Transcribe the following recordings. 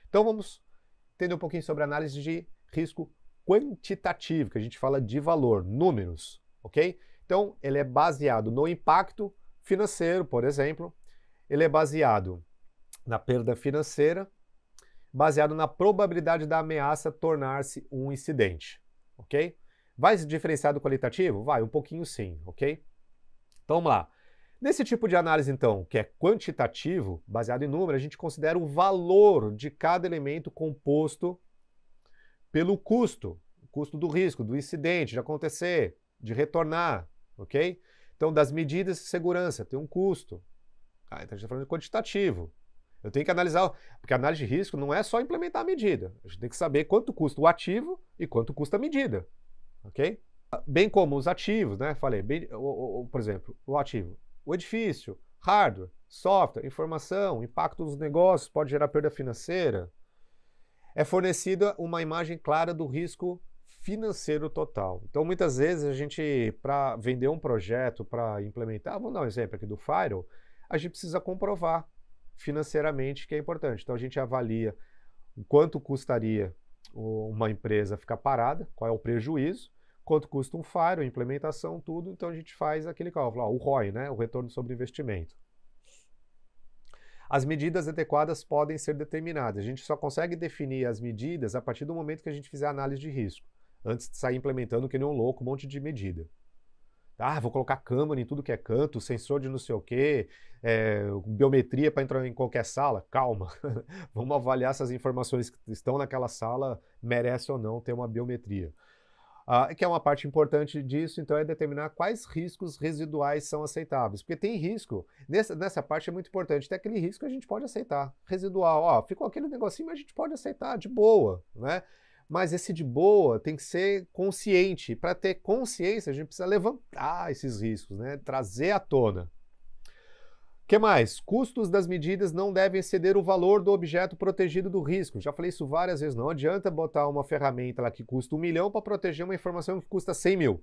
Então vamos entender um pouquinho sobre análise de risco quantitativo, que a gente fala de valor, números, ok? Então ele é baseado no impacto financeiro, por exemplo, ele é baseado na perda financeira, baseado na probabilidade da ameaça tornar-se um incidente, ok? Vai se diferenciar do qualitativo? Vai, um pouquinho sim, ok? Então vamos lá. Nesse tipo de análise, então, que é quantitativo, baseado em número, a gente considera o valor de cada elemento composto pelo custo, o custo do risco, do incidente, de acontecer, de retornar, ok? Então, das medidas de segurança, tem um custo. Então a gente está falando de quantitativo. Eu tenho que analisar, porque a análise de risco não é só implementar a medida. A gente tem que saber quanto custa o ativo e quanto custa a medida, ok? Bem como os ativos, né? Falei, por exemplo, o ativo, o edifício, hardware, software, informação, impacto dos negócios, pode gerar perda financeira. É fornecida uma imagem clara do risco financeiro total. Então, muitas vezes, a gente, para vender um projeto, para implementar, vamos dar um exemplo aqui do Firewall, a gente precisa comprovar financeiramente que é importante. Então, a gente avalia o quanto custaria uma empresa ficar parada, qual é o prejuízo, quanto custa um Firewall, implementação, tudo. Então, a gente faz aquele cálculo, o ROI, né, o retorno sobre investimento. As medidas adequadas podem ser determinadas. A gente só consegue definir as medidas a partir do momento que a gente fizer a análise de risco, antes de sair implementando que nem um louco um monte de medida. Vou colocar câmera em tudo que é canto, sensor de não sei o quê, biometria para entrar em qualquer sala. Calma, vamos avaliar se as informações que estão naquela sala merecem ou não ter uma biometria. Que é uma parte importante disso, então, é determinar quais riscos residuais são aceitáveis. Porque tem risco, nessa parte é muito importante, tem aquele risco que a gente pode aceitar. Residual, ficou aquele negocinho, mas a gente pode aceitar, de boa, né? Mas esse de boa tem que ser consciente. Para ter consciência, a gente precisa levantar esses riscos, né? Trazer à tona. O que mais? Custos das medidas não devem exceder o valor do objeto protegido do risco. Já falei isso várias vezes. Não adianta botar uma ferramenta lá que custa 1 milhão para proteger uma informação que custa 100 mil.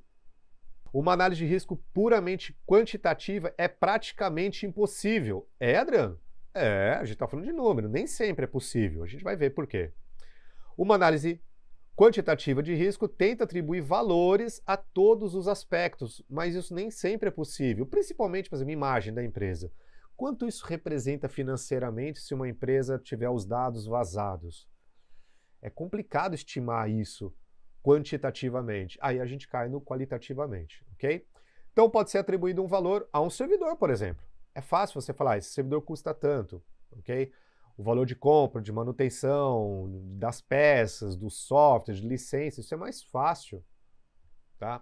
Uma análise de risco puramente quantitativa é praticamente impossível. Adriano? A gente está falando de número. Nem sempre é possível. A gente vai ver por quê. Uma análise quantitativa de risco tenta atribuir valores a todos os aspectos, mas isso nem sempre é possível. Principalmente, por exemplo, a imagem da empresa. Quanto isso representa financeiramente se uma empresa tiver os dados vazados? É complicado estimar isso quantitativamente. Aí a gente cai no qualitativamente, ok? Então pode ser atribuído um valor a um servidor, por exemplo. É fácil você falar, esse servidor custa tanto, ok? O valor de compra, de manutenção, das peças, do software, de licença, isso é mais fácil, tá?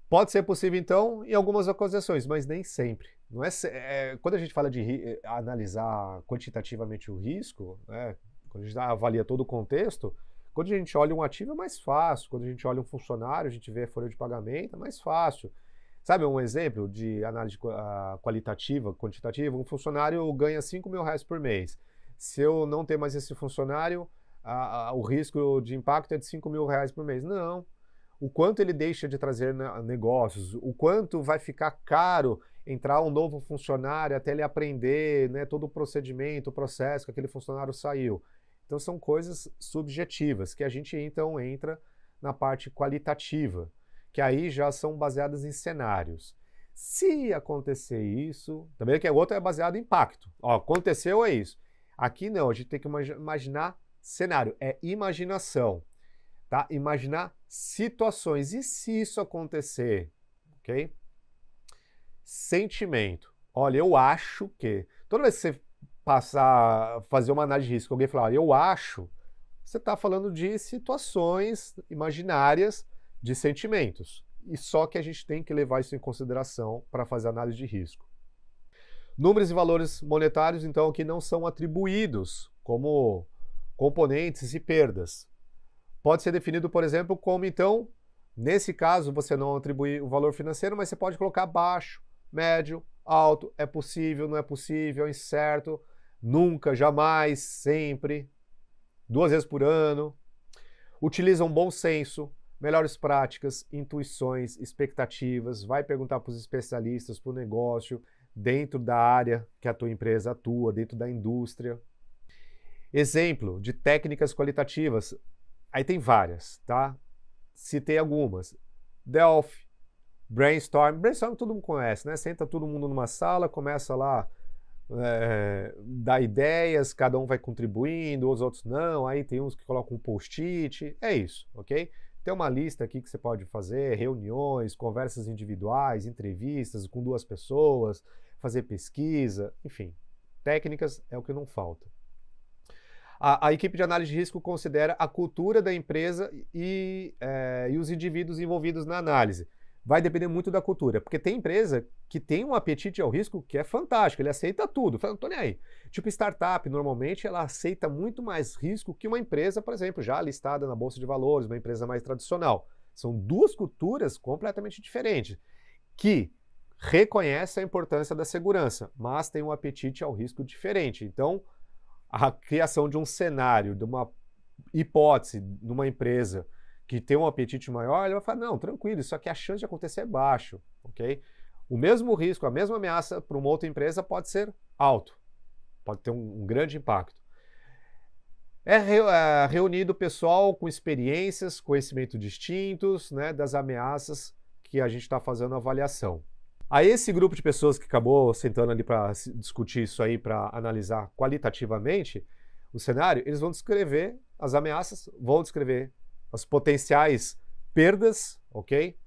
Pode ser possível, então, em algumas ocasiões, mas nem sempre. Não quando a gente fala de analisar quantitativamente o risco, né, quando a gente avalia todo o contexto, quando a gente olha um ativo é mais fácil, quando a gente olha um funcionário, a gente vê a folha de pagamento, é mais fácil. Sabe um exemplo de análise qualitativa, quantitativa? Um funcionário ganha 5 mil reais por mês. Se eu não ter mais esse funcionário, o risco de impacto é de 5 mil reais por mês. Não. O quanto ele deixa de trazer negócios, o quanto vai ficar caro entrar um novo funcionário até ele aprender, né, todo o procedimento, o processo que aquele funcionário saiu. Então são coisas subjetivas que a gente então entra na parte qualitativa, que aí já são baseadas em cenários. Se acontecer isso, também que o outro é baseado em impacto. Aconteceu é isso. Aqui não, a gente tem que imaginar cenário, é imaginação. Tá? Imaginar situações. E se isso acontecer? Ok? Sentimento. Olha, eu acho que... Toda vez que você fazer uma análise de risco, alguém falar, eu acho, você está falando de situações imaginárias de sentimentos. E só que a gente tem que levar isso em consideração para fazer análise de risco. Números e valores monetários, então, que não são atribuídos como componentes e perdas. Pode ser definido, por exemplo, como, então, nesse caso, você não atribui o valor financeiro, mas você pode colocar baixo, médio, alto, é possível, não é possível, é incerto, nunca, jamais, sempre, 2 vezes por ano. Utiliza um bom senso, melhores práticas, intuições, expectativas, vai perguntar para os especialistas, para o negócio, dentro da área que a tua empresa atua, dentro da indústria. Exemplo de técnicas qualitativas, aí tem várias, tá? Citei algumas. Delphi, Brainstorm. Brainstorm todo mundo conhece, né? Senta todo mundo numa sala, começa lá dar ideias, cada um vai contribuindo, os outros não, aí tem uns que colocam um post-it, é isso, ok? Tem uma lista aqui que você pode fazer, reuniões, conversas individuais, entrevistas com 2 pessoas, fazer pesquisa, enfim, técnicas é o que não falta. A equipe de análise de risco considera a cultura da empresa e os indivíduos envolvidos na análise. Vai depender muito da cultura, porque tem empresa que tem um apetite ao risco que é fantástico, ele aceita tudo, fala, não tô nem aí. Tipo startup, normalmente ela aceita muito mais risco que uma empresa, por exemplo, já listada na Bolsa de Valores, uma empresa mais tradicional. São 2 culturas completamente diferentes, que reconhecem a importância da segurança, mas têm um apetite ao risco diferente. Então, a criação de um cenário, de uma hipótese numa empresa que tem um apetite maior, ele vai falar, não, tranquilo, isso aqui a chance de acontecer é baixo, ok? O mesmo risco, a mesma ameaça para uma outra empresa pode ser alto, pode ter um grande impacto. É reunido pessoal com experiências, conhecimento distintos, né, das ameaças que a gente está fazendo a avaliação. Aí esse grupo de pessoas que acabou sentando ali para discutir isso aí, para analisar qualitativamente o cenário, eles vão descrever as ameaças, vão descrever as potenciais perdas, ok?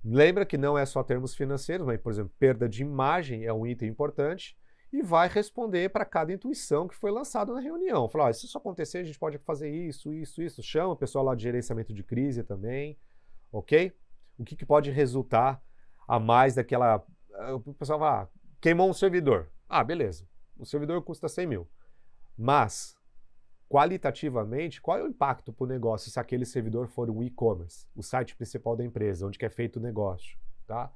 Lembra que não é só termos financeiros, mas, por exemplo, perda de imagem é um item importante e vai responder para cada intuição que foi lançada na reunião. Falar, se isso acontecer, a gente pode fazer isso, isso, isso. Chama o pessoal lá de gerenciamento de crise também, ok? O que pode resultar a mais daquela... O pessoal vai, queimou um servidor. Ah, beleza. O servidor custa 100 mil. Mas, qualitativamente, qual é o impacto para o negócio se aquele servidor for o e-commerce, o site principal da empresa, onde é feito o negócio, tá?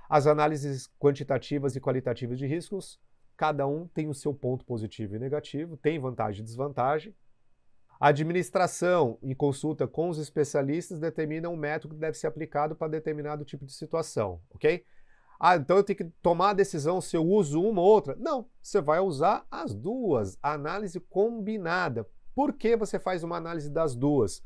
As análises quantitativas e qualitativas de riscos, cada um tem o seu ponto positivo e negativo, tem vantagem e desvantagem. A administração, em consulta com os especialistas, determina um método que deve ser aplicado para determinado tipo de situação, ok? Ah, então eu tenho que tomar a decisão se eu uso uma ou outra? Não, você vai usar as duas, a análise combinada. Por que você faz uma análise das duas?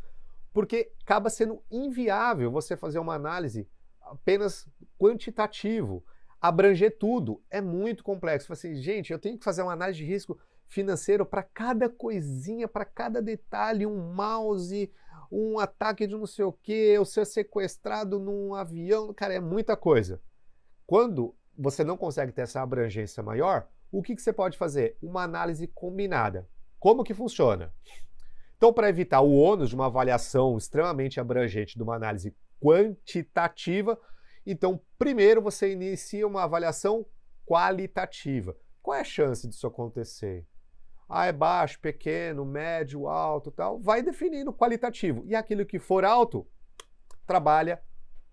Porque acaba sendo inviável você fazer uma análise apenas quantitativo, abranger tudo, é muito complexo. Você fala assim, gente, eu tenho que fazer uma análise de risco financeiro para cada coisinha, para cada detalhe, um mouse, um ataque de não sei o quê, eu ser sequestrado num avião, cara, é muita coisa. Quando você não consegue ter essa abrangência maior, o que você pode fazer? Uma análise combinada. Como que funciona? Então, para evitar o ônus de uma avaliação extremamente abrangente de uma análise quantitativa, então, primeiro você inicia uma avaliação qualitativa. Qual é a chance disso acontecer? Ah, é baixo, pequeno, médio, alto, tal. Vai definindo qualitativo. E aquilo que for alto, trabalha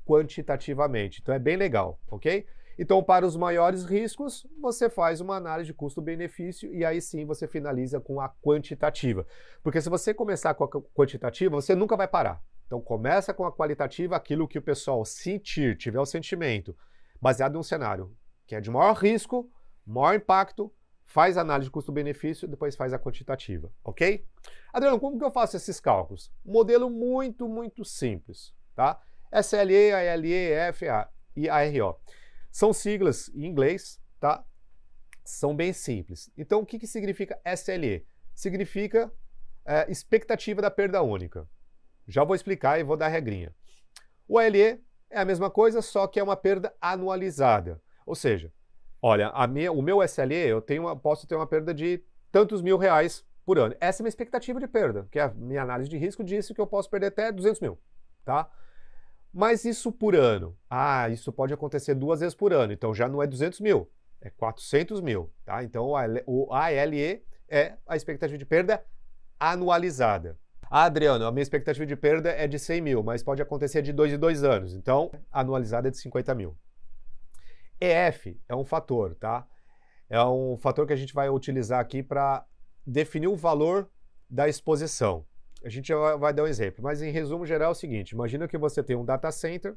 quantitativamente. Então é bem legal, ok? Então, para os maiores riscos, você faz uma análise de custo-benefício e aí sim você finaliza com a quantitativa. Porque se você começar com a quantitativa, você nunca vai parar. Então começa com a qualitativa, aquilo que o pessoal sentir, tiver o sentimento, baseado em um cenário que é de maior risco, maior impacto, faz a análise de custo-benefício, depois faz a quantitativa, ok? Adriano, como que eu faço esses cálculos? Um modelo muito, muito simples, tá? SLE, ALE, FA e ARO. São siglas em inglês, tá? São bem simples. Então, o que significa SLE? Significa expectativa da perda única. Já vou explicar e vou dar a regrinha. O ALE é a mesma coisa, só que é uma perda anualizada. Ou seja, olha, o meu SLE, posso ter uma perda de tantos mil reais por ano. Essa é a minha expectativa de perda, que a minha análise de risco disse que eu posso perder até 200 mil, tá? Mas isso por ano? Ah, isso pode acontecer 2 vezes por ano, então já não é 200 mil, é 400 mil, tá? Então o ALE é a expectativa de perda anualizada. Ah, Adriano, a minha expectativa de perda é de 100 mil, mas pode acontecer de 2 em 2 anos, então anualizada é de 50 mil. EF é um fator, tá? É um fator que a gente vai utilizar aqui para definir o valor da exposição. A gente vai dar um exemplo, mas em resumo geral é o seguinte, imagina que você tem um data center,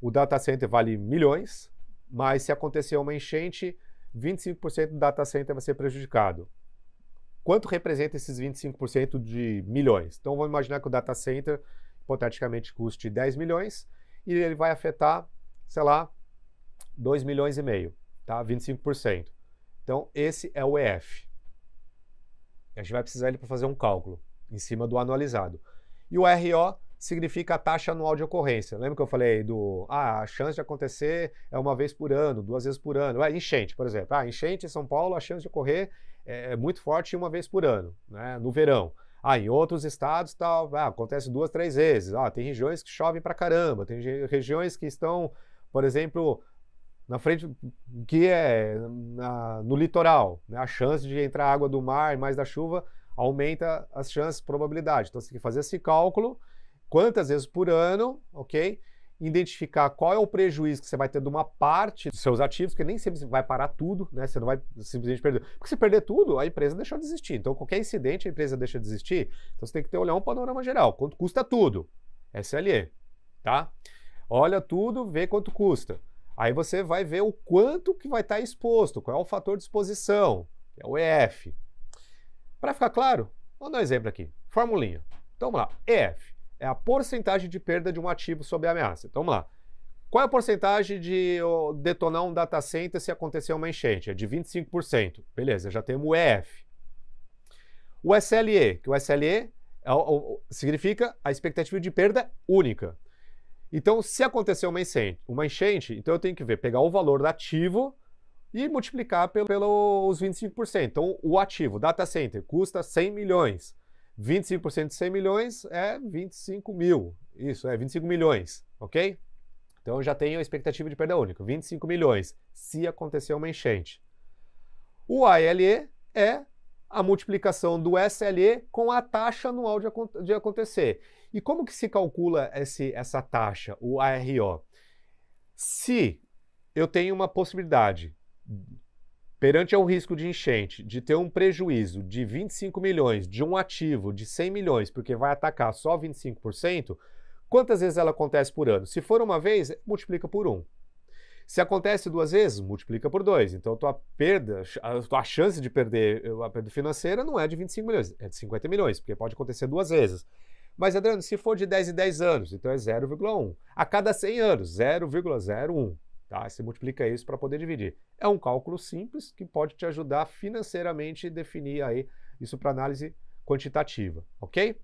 o data center vale milhões, mas se acontecer uma enchente, 25% do data center vai ser prejudicado. quanto representa esses 25% de milhões? Então vamos imaginar que o data center, hipoteticamente, custe 10 milhões e ele vai afetar, sei lá, 2 milhões e meio, tá? 25%. Então esse é o EF. A gente vai precisar ele para fazer um cálculo em cima do anualizado. E o RO significa a taxa anual de ocorrência. Lembra que eu falei a chance de acontecer é uma vez por ano, 2 vezes por ano. Enchente, por exemplo. Enchente em São Paulo, a chance de ocorrer é muito forte uma vez por ano, né, no verão. Em outros estados acontece 2, 3 vezes. Tem regiões que chovem pra caramba, tem regiões que estão, por exemplo, na frente, que é no litoral, né, a chance de entrar água do mar e mais da chuva aumenta as chances, probabilidade. Então você tem que fazer esse cálculo, quantas vezes por ano, ok? Identificar qual é o prejuízo que você vai ter de uma parte dos seus ativos, porque nem sempre você vai parar tudo, né? Você não vai simplesmente perder. Porque se perder tudo, a empresa deixou de existir. Então, qualquer incidente, a empresa deixa de existir. Então, você tem que olhar um panorama geral. Quanto custa tudo? SLE, tá? Olha tudo, vê quanto custa. Aí você vai ver o quanto que vai estar exposto, qual é o fator de exposição, que é o EF. Para ficar claro, vamos dar um exemplo aqui. Formulinha. Então, vamos lá. EF é a porcentagem de perda de um ativo sob ameaça. Então vamos lá. Qual é a porcentagem de detonar um data center se acontecer uma enchente? É de 25%. Beleza, já temos o EF. O SLE, que o SLE significa a expectativa de perda única. Então, se acontecer uma enchente, então eu tenho que pegar o valor do ativo e multiplicar pelos 25%. Então, o ativo, data center, custa 100 milhões. 25% de 100 milhões é 25 mil. Isso, 25 milhões, ok? Então eu já tenho a expectativa de perda única, 25 milhões, se acontecer uma enchente. O ALE é a multiplicação do SLE com a taxa anual de acontecer. E como que se calcula essa taxa, o ARO? Se eu tenho uma possibilidade, perante ao risco de enchente, de ter um prejuízo de 25 milhões de um ativo de 100 milhões, porque vai atacar só 25%, quantas vezes ela acontece por ano? Se for uma vez, multiplica por 1. Se acontece 2 vezes, multiplica por 2. Então, a chance de perder a perda financeira não é de 25 milhões, é de 50 milhões, porque pode acontecer 2 vezes. Mas, Adriano, se for de 10 em 10 anos, então é 0,1. A cada 100 anos, 0,01. Tá? Você multiplica isso para poder dividir. É um cálculo simples que pode te ajudar financeiramente a definir aí isso para análise quantitativa, ok?